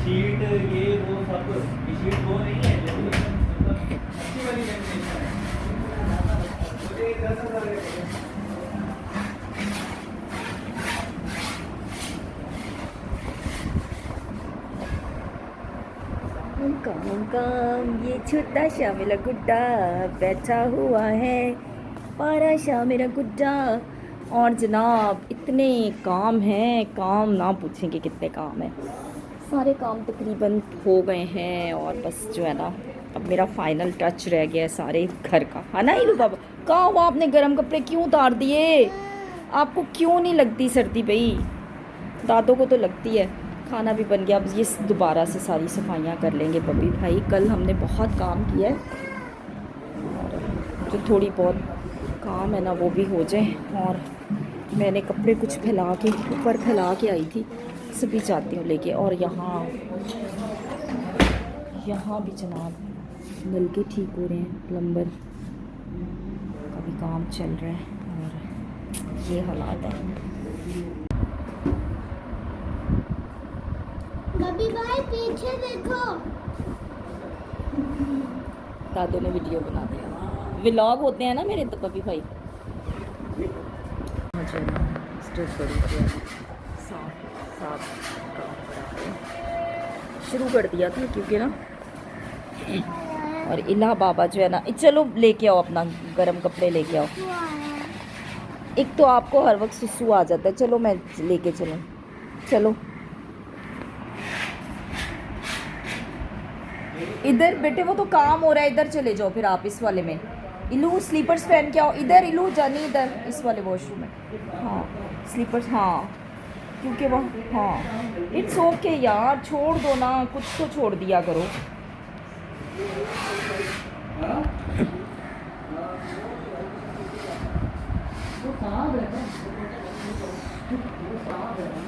Sheet ये वो सब, ये शीट वो नहीं है जो भी मतलब अच्छी वाली लेमिनेशन है, मुझे 10,000 का चाहिए। काम काम ये छोटा सा मेरा गुड्डा बैठा हुआ है, पारा सा मेरा गुड्डा। और जनाब इतने काम हैं, काम ना पूछें कि कितने काम हैं। सारे काम तकरीबन हो गए हैं और बस जो है ना अब मेरा फाइनल टच रह गया है सारे घर का, है ना इलू बाबा। कहाँ हुआ आपने गर्म कपड़े क्यों उतार दिए? आपको क्यों नहीं लगती सर्दी भाई? दादों को तो लगती है। खाना भी बन गया, अब ये दोबारा से सारी सफाइयाँ कर लेंगे बब्बी भाई। कल हमने बहुत काम किया है और जो थोड़ी बहुत काम है ना वो भी हो जाए। और मैंने कपड़े कुछ फैला के ऊपर फैला के आई थी, सभी चाहती हूँ लेके। और यहाँ भी जनाब नलके ठीक हो रहे हैं, प्लम्बर का भी काम चल रहा है और ये हालात है। बबी भाई पीछे देखो, दादू ने वीडियो बना दिया। व्लॉग होते हैं ना मेरे तो बबी भाई। मुझे ना स्ट्रेस बड़ी किया, साफ काम करा शुरू कर दिया था क्योंकि ना। और इला बाबा जो है ना, चलो लेके आओ अपना गर्म कपड़े लेके आओ। एक तो आपको हर वक्त सुसु आ जाता है। चलो मैं लेके चलूँ, चलो इधर बेटे, वो तो काम हो रहा है, इधर चले जाओ फिर आप इस वाले में। इलू स्लीपर्स पहन के आओ इधर, इलू जानी इधर इस वाले वॉशरूम में। हाँ स्लीपर्स, हाँ क्योंकि वो, हाँ इट्स ओके यार, छोड़ दो ना, कुछ तो छोड़ दिया करो।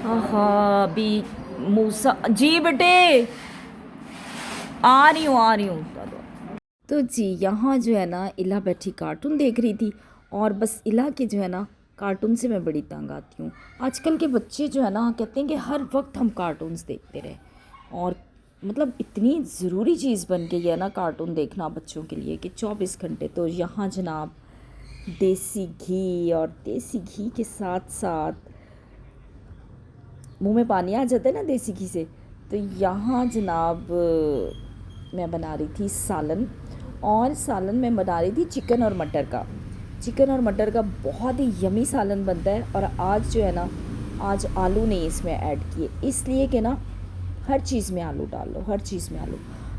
हाँ अभी मूसा जी बेटे, आ रही हूँ। तो जी यहाँ जो है ना इला बैठी कार्टून देख रही थी। और बस इला के जो है ना कार्टून से मैं बड़ी तंग आती हूँ। आजकल के बच्चे जो है ना कहते हैं कि हर वक्त हम कार्टून्स देखते रहे। और मतलब इतनी ज़रूरी चीज़ बन गई है ना कार्टून देखना बच्चों के लिए कि 24 घंटे। तो यहाँ जनाब देसी घी, और देसी घी के साथ साथ मुंह में पानी आ जाता है ना देसी घी से। तो यहाँ जनाब मैं बना रही थी सालन, और सालन में बना रही थी चिकन और मटर का बहुत ही यमी सालन बनता है। और आज जो है ना, आज आलू नहीं इसमें ऐड किए, इसलिए कि ना हर चीज़ में आलू डाल लो, हर चीज़ में आलू।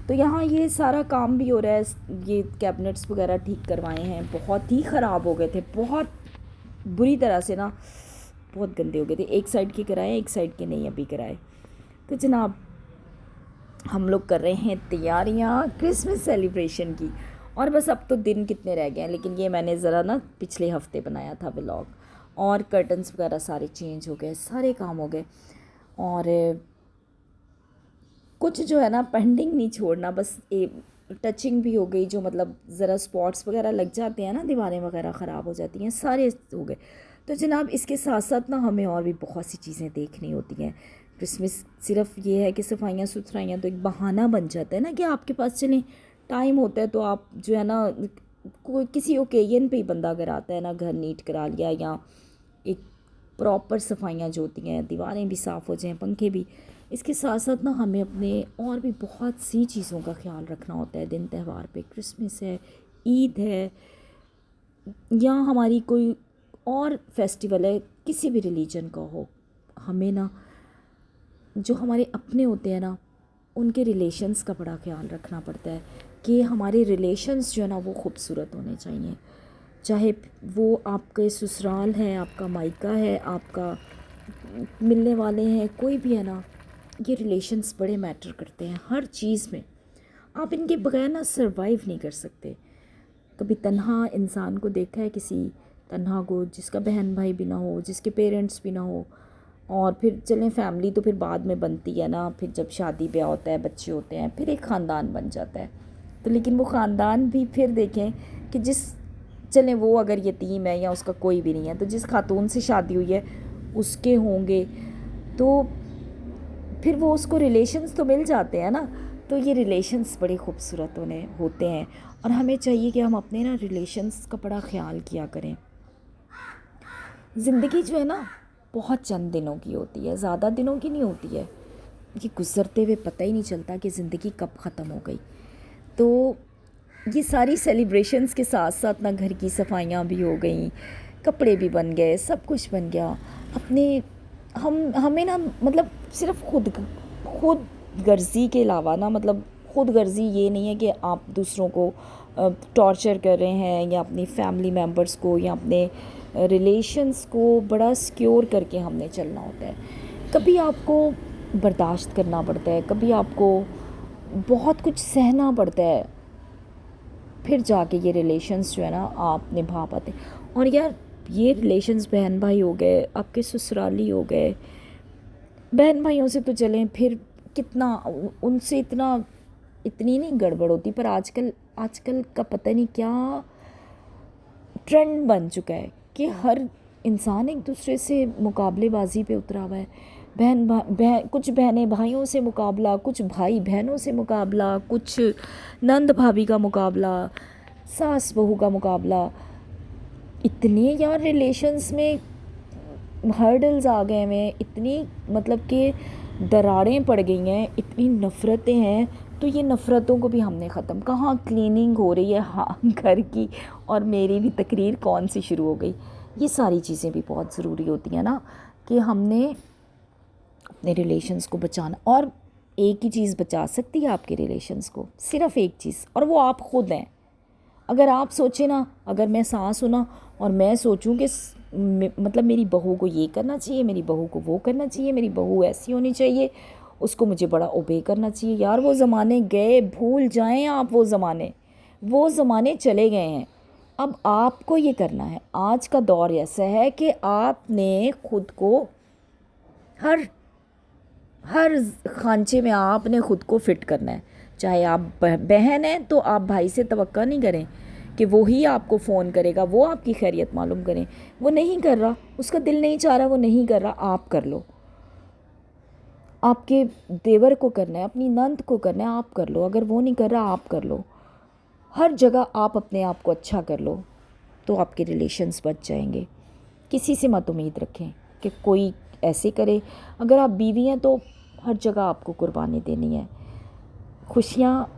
तो यहाँ ये सारा काम भी हो रहा है। ये कैबिनेट्स वगैरह ठीक करवाए हैं, बहुत ही ख़राब हो गए थे, बहुत बुरी तरह से ना, बहुत गंदे हो गए थे। एक साइड के कराए, एक साइड के नहीं अभी कराए। तो जनाब हम लोग कर रहे हैं तैयारियां क्रिसमस सेलिब्रेशन की। और बस अब तो दिन कितने रह गए हैं, लेकिन ये मैंने ज़रा ना पिछले हफ्ते बनाया था व्लॉग। और कर्टन्स वगैरह सारे चेंज हो गए, सारे काम हो गए। और कुछ जो है ना पेंडिंग नहीं छोड़ना, बस टचिंग भी हो गई, जो मतलब ज़रा स्पॉट्स वगैरह लग जाते हैं ना, दीवारें वगैरह ख़राब हो जाती हैं, सारे हो गए। तो जनाब इसके साथ साथ ना हमें और भी बहुत सी चीज़ें देखनी होती हैं। क्रिसमस सिर्फ ये है कि सफाइयाँ सुथराइयाँ तो एक बहाना बन जाता है ना कि आपके पास चलें टाइम होता है तो आप जो है ना, कोई किसी ओकेजन पे ही बंदा अगर आता है ना, घर नीट करा लिया, या एक प्रॉपर सफाइयाँ जो होती हैं, दीवारें भी साफ़ हो जाएं, पंखे भी। इसके साथ साथ ना हमें अपने और भी बहुत सी चीज़ों का ख्याल रखना होता है दिन त्यौहार पे। क्रिसमस है, ईद है, या हमारी कोई और फेस्टिवल है, किसी भी रिलीजन का हो, हमें ना जो हमारे अपने होते हैं ना उनके रिलेशंस का बड़ा ख्याल रखना पड़ता है कि हमारे रिलेशंस जो है ना वो खूबसूरत होने चाहिए। चाहे वो आपके ससुराल है, आपका मायका है, आपका मिलने वाले हैं, कोई भी है ना, ये रिलेशंस बड़े मैटर करते हैं हर चीज़ में। आप इनके बगैर ना सरवाइव नहीं कर सकते। कभी तन्हा इंसान को देखा है, किसी तन्हा को जिसका बहन भाई भी ना हो, जिसके पेरेंट्स भी ना हो। और फिर चलें फैमिली तो फिर बाद में बनती है ना, फिर जब शादी ब्याह होता है, बच्चे होते हैं, फिर एक ख़ानदान बन जाता है। तो लेकिन वो ख़ानदान भी फिर देखें कि चलें वो अगर यतीम है या उसका कोई भी नहीं है, तो जिस खातून से शादी हुई है उसके होंगे, तो फिर वो उसको रिलेशंस तो मिल जाते हैं ना। तो ये रिलेशंस बड़े खूबसूरत होते हैं और हमें चाहिए कि हम अपने ना रिलेशंस का बड़ा ख्याल किया करें। ज़िंदगी जो है ना बहुत चंद दिनों की होती है, ज़्यादा दिनों की नहीं होती है। ये गुज़रते हुए पता ही नहीं चलता कि ज़िंदगी कब ख़त्म हो गई। तो ये सारी सेलिब्रेशंस के साथ साथ ना घर की सफाइयाँ भी हो गई, कपड़े भी बन गए, सब कुछ बन गया। अपने हमें ना मतलब सिर्फ खुद गर्जी के अलावा ना, मतलब खुद गर्जी ये नहीं है कि आप दूसरों को टॉर्चर कर रहे हैं या अपनी फैमिली मेम्बर्स को या अपने रिलेशंस को बड़ा सिक्योर करके हमने चलना होता है। कभी आपको बर्दाश्त करना पड़ता है, कभी आपको बहुत कुछ सहना पड़ता है, फिर जाके ये रिलेशंस जो है ना आप निभा पाते। और यार ये रिलेशंस बहन भाई हो गए, आपके ससुराली हो गए, बहन भाइयों से तो चलें फिर कितना उनसे इतनी नहीं गड़बड़ होती, पर आजकल का पता नहीं क्या ट्रेंड बन चुका है कि हर इंसान एक दूसरे से मुकाबलेबाजी पे उतरा हुआ है। कुछ बहनें भाइयों से मुकाबला, कुछ भाई बहनों से मुकाबला, कुछ नंद भाभी का मुकाबला, सास बहू का मुकाबला। इतने यार रिलेशंस में हर्डल्स आ गए हैं, इतनी मतलब कि दरारें पड़ गई हैं, इतनी नफ़रतें हैं। तो ये नफ़रतों को भी हमने ख़त्म, कहाँ क्लीनिंग हो रही है हाँ घर की, और मेरी भी तकरीर कौन सी शुरू हो गई। ये सारी चीज़ें भी बहुत ज़रूरी होती हैं ना कि हमने अपने रिलेशंस को बचाना। और एक ही चीज़ बचा सकती है आपके रिलेशंस को, सिर्फ़ एक चीज़, और वो आप ख़ुद हैं। अगर आप सोचें ना, अगर मैं सास हूँ ना और मैं सोचूं कि मतलब मेरी बहू को ये करना चाहिए, मेरी बहू को वो करना चाहिए, मेरी बहू ऐसी होनी चाहिए, उसको मुझे बड़ा ओबे करना चाहिए, यार वो ज़माने गए, भूल जाएं आप। वो ज़माने चले गए हैं। अब आपको ये करना है। आज का दौर ऐसा है कि आपने खुद को हर खांचे में आपने ख़ुद को फ़िट करना है। चाहे आप बहन हैं तो आप भाई से तवक्का नहीं करें कि वो ही आपको फ़ोन करेगा, वो आपकी खैरियत मालूम करें। वो नहीं कर रहा, उसका दिल नहीं चाह रहा, वो नहीं कर रहा, आप कर लो। आपके देवर को करना है, अपनी नंद को करना है, आप कर लो। अगर वो नहीं कर रहा, आप कर लो। हर जगह आप अपने आप को अच्छा कर लो तो आपके रिलेशंस बच जाएंगे। किसी से मत उम्मीद रखें कि कोई ऐसे करे। अगर आप बीवी हैं तो हर जगह आपको कुर्बानी देनी है। खुशियाँ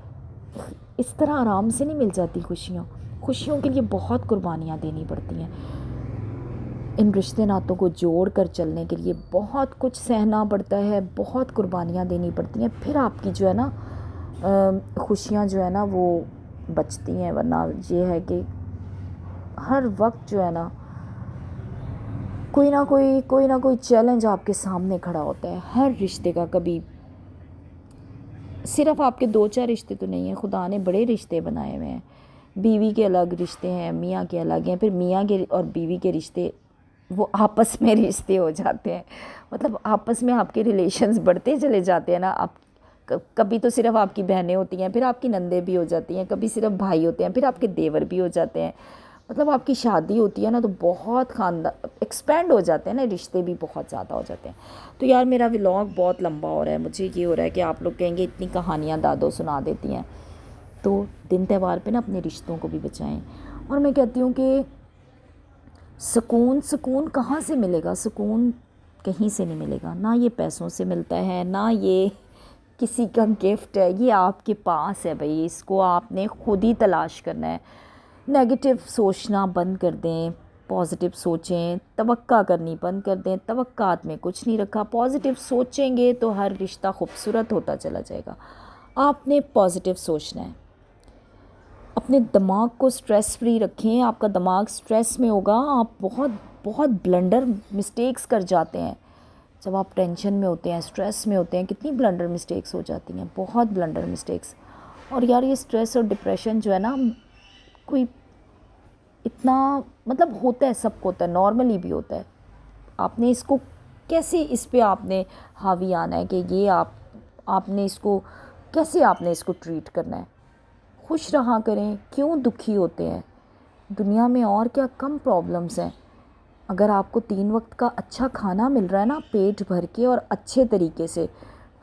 इस तरह आराम से नहीं मिल जाती। खुशियों के लिए बहुत कुर्बानियाँ देनी पड़ती हैं। इन रिश्ते नातों को जोड़ कर चलने के लिए बहुत कुछ सहना पड़ता है, बहुत कुर्बानियाँ देनी पड़ती हैं। फिर आपकी जो है ना खुशियाँ जो है ना वो बचती हैं। वरना ये है कि हर वक्त जो है ना कोई ना कोई चैलेंज आपके सामने खड़ा होता है हर रिश्ते का। कभी सिर्फ आपके 2-4 रिश्ते तो नहीं हैं, खुदा ने बड़े रिश्ते बनाए हुए हैं। बीवी के अलग रिश्ते हैं, मियाँ के अलग हैं, फिर मियाँ के और बीवी के रिश्ते वो आपस में रिश्ते हो जाते हैं। मतलब आपस में आपके रिलेशंस बढ़ते चले जाते हैं ना। आप कभी तो सिर्फ आपकी बहनें होती हैं, फिर आपकी नंदें भी हो जाती हैं, कभी सिर्फ भाई होते हैं, फिर आपके देवर भी हो जाते हैं। मतलब आपकी शादी होती है ना तो बहुत ख़ानदान एक्सपेंड हो जाते हैं ना, रिश्ते भी बहुत ज़्यादा हो जाते हैं। तो यार मेरा व्लॉग बहुत लंबा हो रहा है। मुझे ये हो रहा है कि आप लोग कहेंगे इतनी कहानियाँ दादो सुना देती हैं। तो दिन त्यौहार पे ना अपने रिश्तों को भी बचाएं। और मैं कहती हूँ कि सुकून कहाँ से मिलेगा? सुकून कहीं से नहीं मिलेगा। ना ये पैसों से मिलता है, ना ये किसी का गिफ्ट है। ये आपके पास है भाई, इसको आपने खुद ही तलाश करना है। नेगेटिव सोचना बंद कर दें, पॉजिटिव सोचें। तवक्का करनी बंद कर दें, तवक्कात में कुछ नहीं रखा। पॉजिटिव सोचेंगे तो हर रिश्ता खूबसूरत होता चला जाएगा। आपने पॉजिटिव सोचना है। अपने दिमाग को स्ट्रेस फ्री रखें। आपका दिमाग स्ट्रेस में होगा, आप बहुत ब्लंडर मिस्टेक्स कर जाते हैं। जब आप टेंशन में होते हैं, स्ट्रेस में होते हैं, कितनी ब्लंडर मिस्टेक्स हो जाती हैं, बहुत ब्लंडर मिस्टेक्स। और यार ये स्ट्रेस और डिप्रेशन जो है ना, कोई इतना मतलब होता है, सबको होता है, नॉर्मली भी होता है। आपने इसको कैसे, इस पे आपने हावी आना है कि ये आपने इसको कैसे आपने इसको ट्रीट करना है। खुश रहा करें। क्यों दुखी होते हैं? दुनिया में और क्या कम प्रॉब्लम्स हैं। अगर आपको 3 वक्त का अच्छा खाना मिल रहा है ना पेट भर के और अच्छे तरीके से,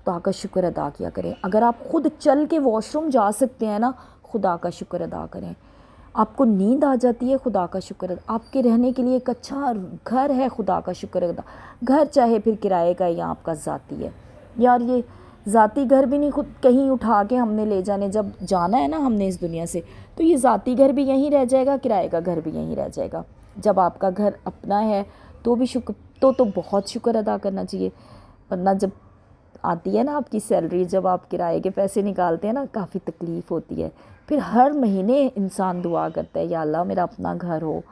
खुदा का शुक्र अदा किया करें। अगर आप खुद चल के वॉशरूम जा सकते हैं ना, खुदा का शुक्र अदा करें। आपको नींद आ जाती है, खुदा का शुक्र। आपके रहने के लिए एक अच्छा घर है, खुदा का शुक्र अदा। घर चाहे फिर किराए का या आपका ज़ाती है, यार ये ज़ाती घर भी नहीं खुद कहीं उठा के हमने ले जाने, जब जाना है ना हमने इस दुनिया से, तो ये ज़ाती घर भी यहीं रह जाएगा, किराए का घर भी यहीं रह जाएगा। जब आपका घर अपना है तो भी शुक्र, तो बहुत शुक्र अदा करना चाहिए। वरना जब आती है ना आपकी सैलरी, जब आप किराए के पैसे निकालते हैं ना, काफ़ी तकलीफ़ होती है। फिर हर महीने इंसान दुआ करता है, या अल्लाह मेरा अपना घर हो।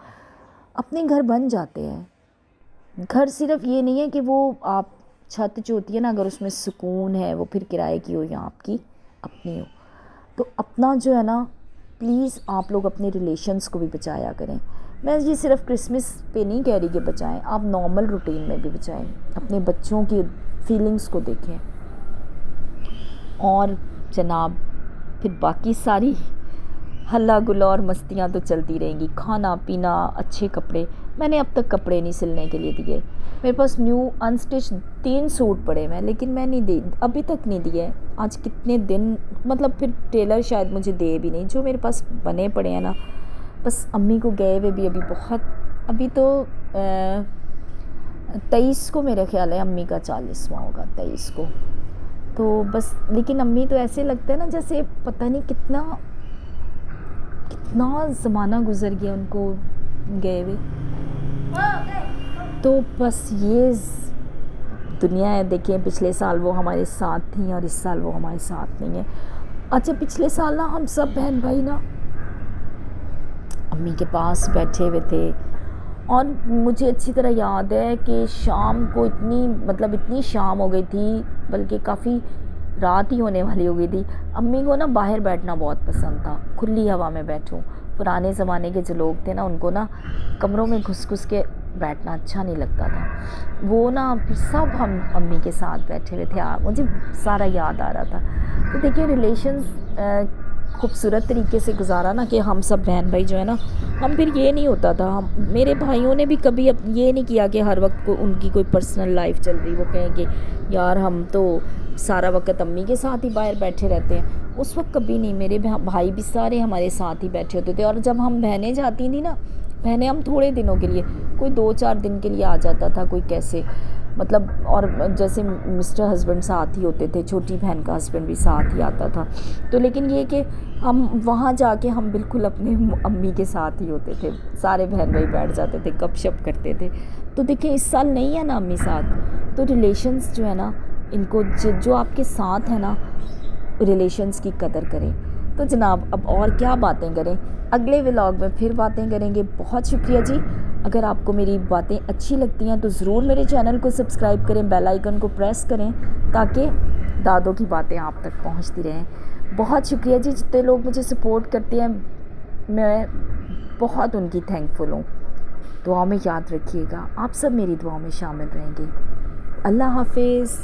अपने घर बन जाते हैं। घर सिर्फ ये नहीं है कि वो आप छत जो होती है ना, अगर उसमें सुकून है, वो फिर किराए की हो या आपकी अपनी हो। तो अपना जो है ना, प्लीज़ आप लोग अपने रिलेशंस को भी बचाया करें। मैं ये सिर्फ क्रिसमस पे नहीं कह रही कि बचाएं, आप नॉर्मल रूटीन में भी बचाएं। अपने बच्चों की फीलिंग्स को देखें। और जनाब फिर बाकी सारी हल्ला गुल्ला और मस्तियाँ तो चलती रहेंगी। खाना पीना, अच्छे कपड़े, मैंने अब तक कपड़े नहीं सिलने के लिए दिए। मेरे पास न्यू अनस्टिच 3 सूट पड़े हुए हैं, लेकिन मैं नहीं दी, अभी तक नहीं दिए। आज कितने दिन, मतलब फिर टेलर शायद मुझे दे भी नहीं। जो मेरे पास बने पड़े हैं ना, बस अम्मी को गए हुए भी अभी बहुत, अभी तो 23 को मेरा ख्याल है अम्मी का 40वां होगा, 23 को। तो बस, लेकिन अम्मी तो ऐसे लगता है ना जैसे पता नहीं कितना ज़माना गुजर गया उनको गए हुए। तो बस ये दुनिया है। देखिए पिछले साल वो हमारे साथ थी और इस साल वो हमारे साथ नहीं है। अच्छा, पिछले साल ना हम सब बहन भाई ना अम्मी के पास बैठे हुए थे, और मुझे अच्छी तरह याद है कि शाम को इतनी शाम हो गई थी, बल्कि काफ़ी रात ही होने वाली हो गई थी। अम्मी को ना बाहर बैठना बहुत पसंद था, खुली हवा में बैठूं। पुराने ज़माने के जो लोग थे ना, उनको ना कमरों में घुस के बैठना अच्छा नहीं लगता था। वो ना फिर सब हम अम्मी के साथ बैठे हुए थे। मुझे सारा याद आ रहा था। तो देखिए रिलेशंस खूबसूरत तरीके से गुजारा ना, कि हम सब बहन भाई जो है ना, हम फिर ये नहीं होता था, हम मेरे भाइयों ने भी कभी अब ये नहीं किया कि हर वक्त को उनकी कोई पर्सनल लाइफ चल रही वो कहें कि यार हम तो सारा वक्त अम्मी के साथ ही बाहर बैठे रहते हैं। उस वक्त कभी नहीं। मेरे भाई भी सारे हमारे साथ ही बैठे होते थे। और जब हम बहनें जाती थी ना, बहनें हम थोड़े दिनों के लिए, कोई 2-4 दिन के लिए आ जाता था, कोई कैसे, मतलब। और जैसे मिस्टर हस्बैंड साथ ही होते थे, छोटी बहन का हस्बैंड भी साथ ही आता था। तो लेकिन ये कि हम वहाँ जाके हम बिल्कुल अपने अम्मी के साथ ही होते थे, सारे बहन भाई बैठ जाते थे, गपशप करते थे। तो देखिए इस साल नहीं है ना अम्मी साथ, तो रिलेशंस जो है ना, इनको जो आपके साथ है ना, रिलेशंस की कदर करें। तो जनाब अब और क्या बातें करें, अगले व्लॉग में फिर बातें करेंगे। बहुत शुक्रिया जी। अगर आपको मेरी बातें अच्छी लगती हैं तो ज़रूर मेरे चैनल को सब्सक्राइब करें, बेल आइकन को प्रेस करें, ताकि दादों की बातें आप तक पहुंचती रहें। बहुत शुक्रिया जी, जितने लोग मुझे सपोर्ट करते हैं, मैं बहुत उनकी थैंकफुल हूँ। दुआ में याद रखिएगा, आप सब मेरी दुआ में शामिल रहेंगे। अल्लाह हाफिज़।